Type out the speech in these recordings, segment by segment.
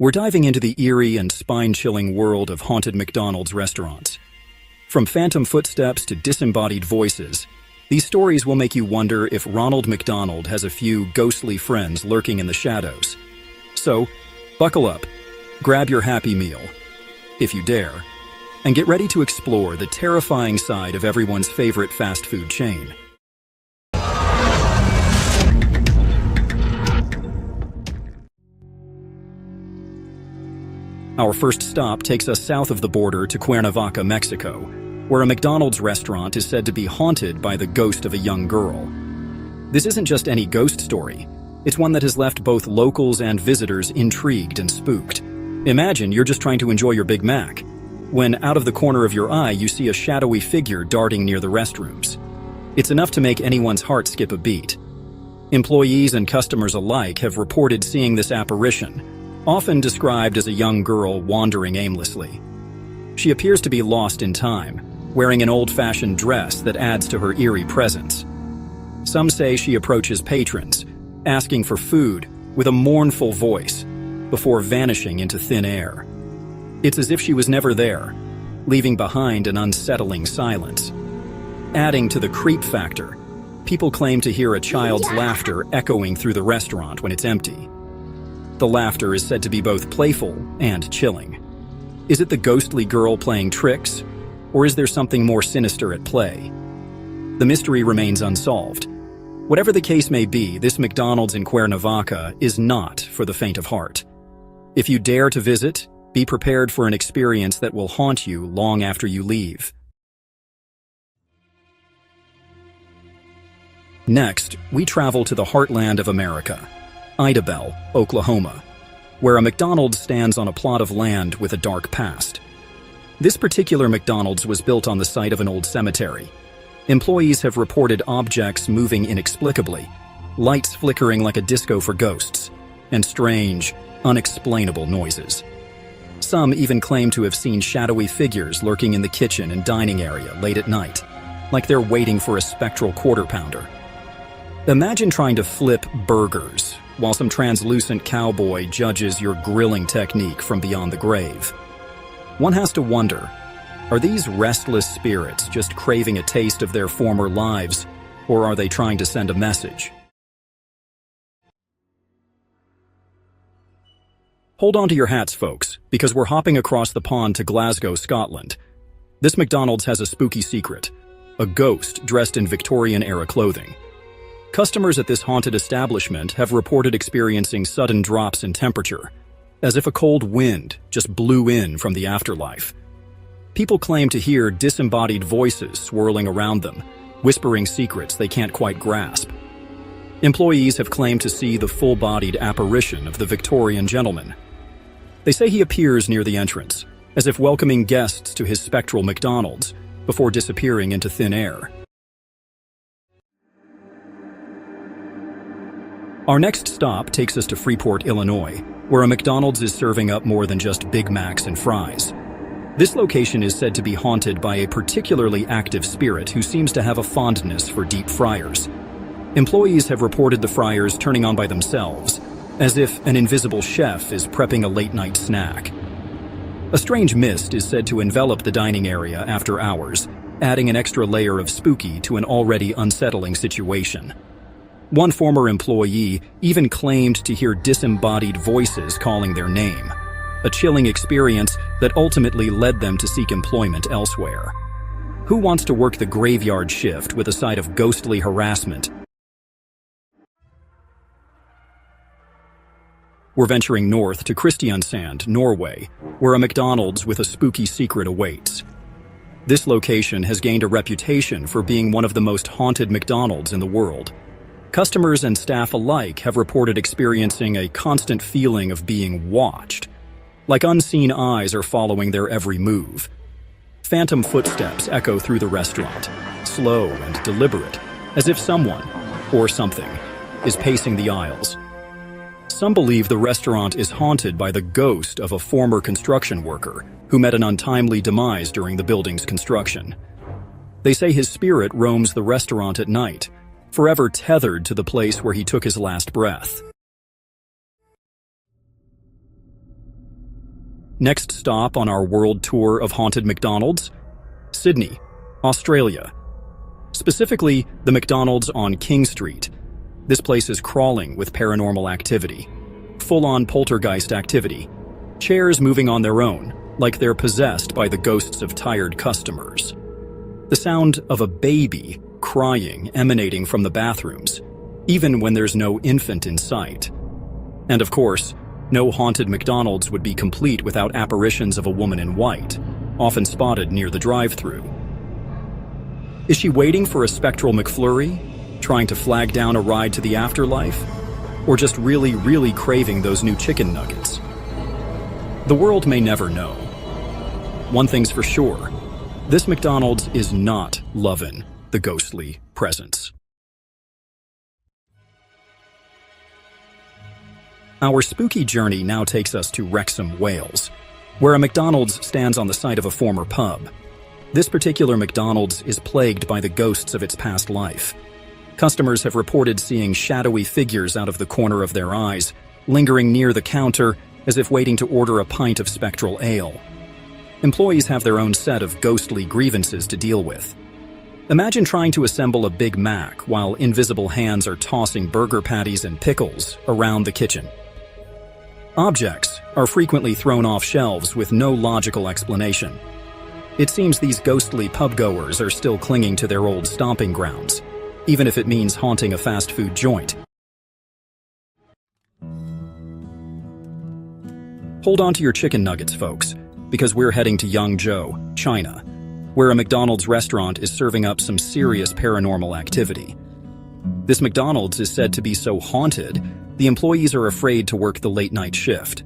We're diving into the eerie and spine-chilling world of haunted McDonald's restaurants. From phantom footsteps to disembodied voices, these stories will make you wonder if Ronald McDonald has a few ghostly friends lurking in the shadows. So, buckle up, grab your Happy Meal, if you dare, and get ready to explore the terrifying side of everyone's favorite fast food chain. Our first stop takes us south of the border to Cuernavaca, Mexico, where a McDonald's restaurant is said to be haunted by the ghost of a young girl. This isn't just any ghost story. It's one that has left both locals and visitors intrigued and spooked. Imagine you're just trying to enjoy your Big Mac, when out of the corner of your eye you see a shadowy figure darting near the restrooms. It's enough to make anyone's heart skip a beat. Employees and customers alike have reported seeing this apparition, often described as a young girl wandering aimlessly. She appears to be lost in time, wearing an old-fashioned dress that adds to her eerie presence. Some say she approaches patrons, asking for food with a mournful voice, before vanishing into thin air. It's as if she was never there, leaving behind an unsettling silence. Adding to the creep factor, people claim to hear a child's laughter echoing through the restaurant when it's empty. The laughter is said to be both playful and chilling. Is it the ghostly girl playing tricks, or is there something more sinister at play? The mystery remains unsolved. Whatever the case may be, this McDonald's in Cuernavaca is not for the faint of heart. If you dare to visit, be prepared for an experience that will haunt you long after you leave. Next, we travel to the heartland of America, Idabel, Oklahoma, where a McDonald's stands on a plot of land with a dark past. This particular McDonald's was built on the site of an old cemetery. Employees have reported objects moving inexplicably, lights flickering like a disco for ghosts, and strange, unexplainable noises. Some even claim to have seen shadowy figures lurking in the kitchen and dining area late at night, like they're waiting for a spectral quarter-pounder. Imagine trying to flip burgers while some translucent cowboy judges your grilling technique from beyond the grave. One has to wonder, are these restless spirits just craving a taste of their former lives, or are they trying to send a message? Hold on to your hats, folks, because we're hopping across the pond to Glasgow, Scotland. This McDonald's has a spooky secret, a ghost dressed in Victorian-era clothing. Customers at this haunted establishment have reported experiencing sudden drops in temperature, as if a cold wind just blew in from the afterlife. People claim to hear disembodied voices swirling around them, whispering secrets they can't quite grasp. Employees have claimed to see the full-bodied apparition of the Victorian gentleman. They say he appears near the entrance, as if welcoming guests to his spectral McDonald's, before disappearing into thin air. Our next stop takes us to Freeport, Illinois, where a McDonald's is serving up more than just Big Macs and fries. This location is said to be haunted by a particularly active spirit who seems to have a fondness for deep fryers. Employees have reported the fryers turning on by themselves, as if an invisible chef is prepping a late-night snack. A strange mist is said to envelop the dining area after hours, adding an extra layer of spooky to an already unsettling situation. One former employee even claimed to hear disembodied voices calling their name, a chilling experience that ultimately led them to seek employment elsewhere. Who wants to work the graveyard shift with a side of ghostly harassment? We're venturing north to Kristiansand, Norway, where a McDonald's with a spooky secret awaits. This location has gained a reputation for being one of the most haunted McDonald's in the world. Customers and staff alike have reported experiencing a constant feeling of being watched, like unseen eyes are following their every move. Phantom footsteps echo through the restaurant, slow and deliberate, as if someone, or something, is pacing the aisles. Some believe the restaurant is haunted by the ghost of a former construction worker who met an untimely demise during the building's construction. They say his spirit roams the restaurant at night, forever tethered to the place where he took his last breath. Next stop on our world tour of haunted McDonald's? Sydney, Australia. Specifically, the McDonald's on King Street. This place is crawling with paranormal activity. Full-on poltergeist activity. Chairs moving on their own, like they're possessed by the ghosts of tired customers. The sound of a baby crying emanating from the bathrooms, even when there's no infant in sight. And of course, no haunted McDonald's would be complete without apparitions of a woman in white, often spotted near the drive-thru. Is she waiting for a spectral McFlurry, trying to flag down a ride to the afterlife, or just really craving those new chicken nuggets? The world may never know. One thing's for sure, this McDonald's is not loving the ghostly presence. Our spooky journey now takes us to Wrexham, Wales, where a McDonald's stands on the site of a former pub. This particular McDonald's is plagued by the ghosts of its past life. Customers have reported seeing shadowy figures out of the corner of their eyes, lingering near the counter as if waiting to order a pint of spectral ale. Employees have their own set of ghostly grievances to deal with. Imagine trying to assemble a Big Mac while invisible hands are tossing burger patties and pickles around the kitchen. Objects are frequently thrown off shelves with no logical explanation. It seems these ghostly pubgoers are still clinging to their old stomping grounds, even if it means haunting a fast food joint. Hold on to your chicken nuggets, folks, because we're heading to Yangzhou, China, where a McDonald's restaurant is serving up some serious paranormal activity. This McDonald's is said to be so haunted, the employees are afraid to work the late-night shift.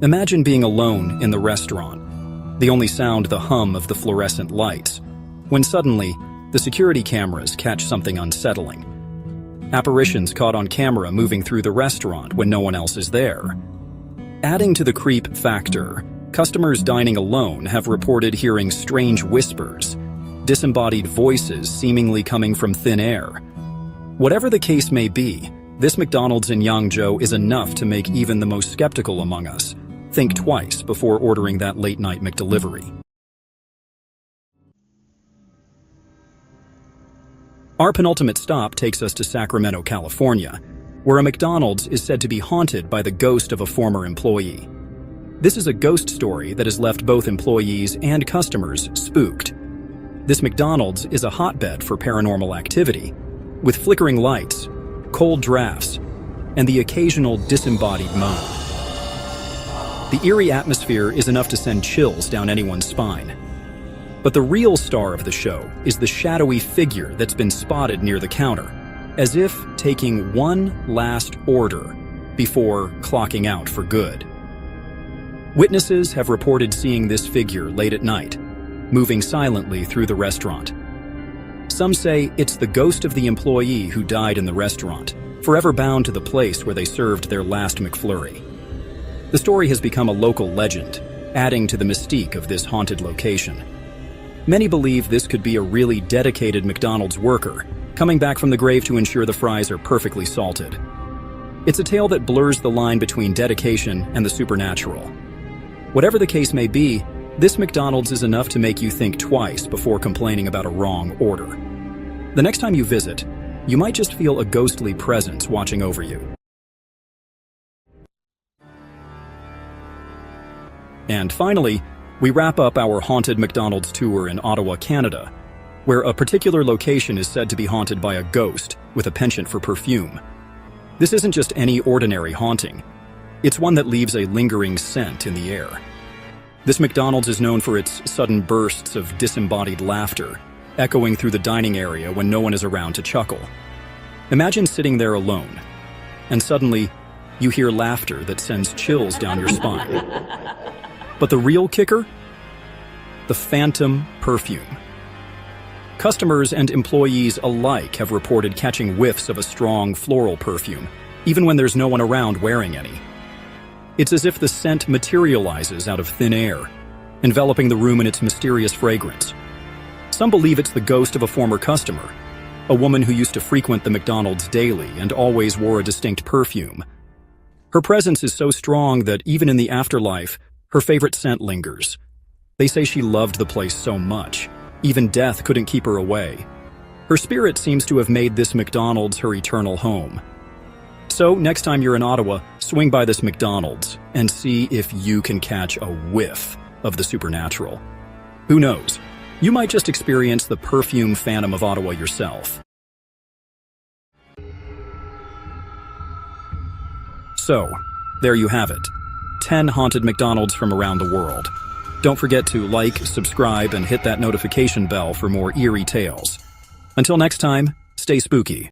Imagine being alone in the restaurant, the only sound the hum of the fluorescent lights, when suddenly, the security cameras catch something unsettling. Apparitions caught on camera moving through the restaurant when no one else is there. Adding to the creep factor, customers dining alone have reported hearing strange whispers, disembodied voices seemingly coming from thin air. Whatever the case may be, this McDonald's in Yangzhou is enough to make even the most skeptical among us think twice before ordering that late-night McDelivery. Our penultimate stop takes us to Sacramento, California, where a McDonald's is said to be haunted by the ghost of a former employee. This is a ghost story that has left both employees and customers spooked. This McDonald's is a hotbed for paranormal activity, with flickering lights, cold drafts, and the occasional disembodied moan. The eerie atmosphere is enough to send chills down anyone's spine. But the real star of the show is the shadowy figure that's been spotted near the counter, as if taking one last order before clocking out for good. Witnesses have reported seeing this figure late at night, moving silently through the restaurant. Some say it's the ghost of the employee who died in the restaurant, forever bound to the place where they served their last McFlurry. The story has become a local legend, adding to the mystique of this haunted location. Many believe this could be a really dedicated McDonald's worker, coming back from the grave to ensure the fries are perfectly salted. It's a tale that blurs the line between dedication and the supernatural. Whatever the case may be, this McDonald's is enough to make you think twice before complaining about a wrong order. The next time you visit, you might just feel a ghostly presence watching over you. And finally, we wrap up our haunted McDonald's tour in Ottawa, Canada, where a particular location is said to be haunted by a ghost with a penchant for perfume. This isn't just any ordinary haunting. It's one that leaves a lingering scent in the air. This McDonald's is known for its sudden bursts of disembodied laughter, echoing through the dining area when no one is around to chuckle. Imagine sitting there alone, and suddenly you hear laughter that sends chills down your spine. But the real kicker? The phantom perfume. Customers and employees alike have reported catching whiffs of a strong floral perfume, even when there's no one around wearing any. It's as if the scent materializes out of thin air, enveloping the room in its mysterious fragrance. Some believe it's the ghost of a former customer, a woman who used to frequent the McDonald's daily and always wore a distinct perfume. Her presence is so strong that even in the afterlife, Her favorite scent lingers. They say she loved the place so much, even death couldn't keep her away. Her spirit seems to have made this McDonald's her eternal home. So, next time you're in Ottawa, swing by this McDonald's and see if you can catch a whiff of the supernatural. Who knows? You might just experience the perfume phantom of Ottawa yourself. So, there you have it. 10 haunted McDonald's from around the world. Don't forget to like, subscribe, and hit that notification bell for more eerie tales. Until next time, stay spooky.